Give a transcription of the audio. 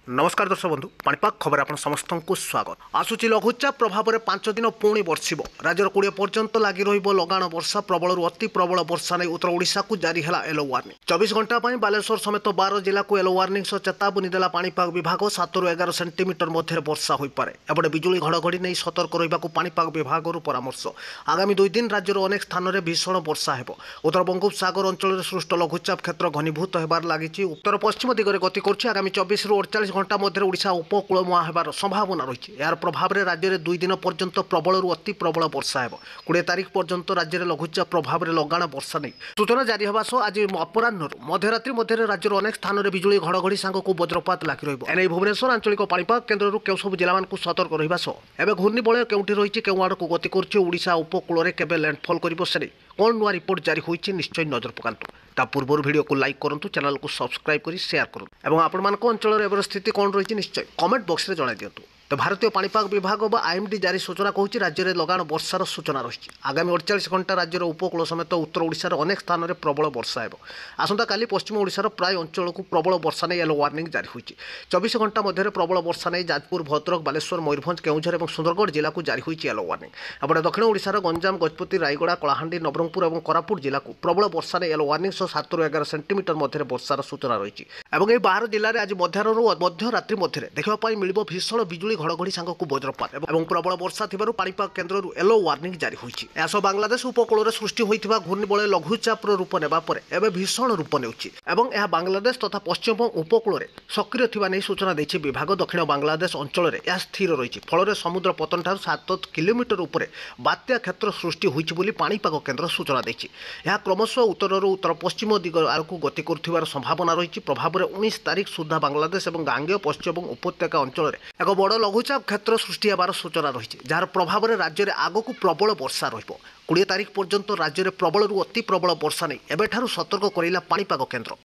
नमस्कार दर्शक बंधु पाणीपाग खबर आप समस्त को स्वागत। आसूची लघुचाप प्रभाव में 5 दिन पुणी बर्षिब राज्यर 20 पर्यंत लगी रगाण वर्षा प्रबल अति प्रबल वर्षा नहीं उत्तर ओडिशा को जारी है येलो वार्निंग। 24 घंटा बालेश्वर समेत 12 जिला को येलो वार्निंग सह चेतावनी देला पाणीपाग विभाग 7 ରୁ 11 सेंटीमीटर मध्य वर्षा हो पारे। एपटे बिजुली घड़घड़ी नहीं सतर्क रहा पाणीपाग विभाग परामर्श। आगामी 2 दिन राज्यर अनेक स्थान में भीषण वर्षा हो। उत्तर बंगोपसागर अंचल सृष्ट लघुचाप क्षेत्र घनीभूत होबार लगी उत्तर पश्चिम दिगरे गति कर आगामी 24 ରୁ 48 घंटा मध्य ओडिशा उपकूल मुहां होबार संभावना रही। यार प्रभाव में राज्य में 2 दिन पर्यंत प्रबल अति प्रबल वर्षा हो। 20 तारिख पर्यंत राज्य में लघुचाप प्रभाव में लगाण वर्षा नहीं सूचना जारी होगा सह आज अपराह मध्यरात्रि मध्य राज्यर अनेक स्थान में बिजुली घड़घड़ी सांग को वज्रपात लगी रही। भुवनेश्वर आंचलिक पाणीपाग केन्द्र केउ सब जिला सतर्क रहा सह एवं घूर्णिबलय केउठी रही केउ आड़ को गति कर उपकूल में केबे लैंडफॉल कर से कौन नुआ रिपोर्ट जारी होती निश्चय नजर पकातु। ता पूर्व वीडियो को लाइक करूँ, चैनल को सब्सक्राइब कर शेयर करूँ और आपण अंचल एवं स्थिति कौन रही निश्चय कमेंट बॉक्स में जणाई दिंतु। तो भारतीय पाणीपाग विभाग व आईएमडी जारी सूचना कहूँ राज्य में लगाण वर्षार सूचना रही। आगामी 48 घंटा राज्यर उपकूल समेत उत्तर ओडिशार अनेक स्थान में प्रबल वर्षा हो। आसंता काली पश्चिम ओडिशार प्राय अंचल को प्रबल वर्षा नहीं येलो वार्निंग जारी होती। 24 घंटा मध्य प्रबल वर्षा नहीं जाजपुर भद्रक बालेश्वर मयूरभंज केउझर और सुंदरगढ़ जिला को जारी होती येलो वार्निंग। एपटे दक्षिण ओडिशार गंजाम गजपति रायगड़ा कलाहांडी नवरंगपुर और कोरापुट जिला को प्रबल वर्षा नहीं येलो वार्निंग सह 7 ରୁ 11 सेंटीमीटर मध्य वर्षार सूचना रही। और यह 12 जिले में आज मध्याह्न मध्यरात्रि मध्य देखा मिल भीषण बिजुली घड़घड़ी सांग को वज्रपात और प्रबल वर्षा थिबारु पाणीपाग केन्द्र येलो वार्निंग जारी होती। यह बांग्लादेश उपकूल में सृष्टि होता घूर्णिबलय लघुचाप रूप नेबा परे एवं भीषण रूप नेउछि एवं यह बांग्लादेश तथा पश्चिम उपकूल में सक्रिय थिबा नै सूचना देछि विभाग। दक्षिण बांग्लादेश अंचल में यह स्थिर रही फल समुद्र पतन ठार 7 किलोमीटर उपर बात्या क्षेत्र सृष्टि होइछि बोली पाणीपाग केन्द्र सूचना देछि। यह क्रमशः उत्तरରୁ उत्तर पश्चिम दिग आड़क गति करुथिबार संभावना रही। प्रभाव में 19 तारिख सुधा बांग्लादेश और गांगेय पश्चिम और उपत्यका अंचल में एक बड़ लघुचाप क्षेत्र सृष्टि होबार सूचना रही। जार प्रभाव में राज्य में आगक प्रबल वर्षा रहिबो। 20 तारिख पर्यंत राज्य में प्रबल अति प्रबल वर्षा नहीं एबेठारु सतर्क करेला पाणीपाग केन्द्र।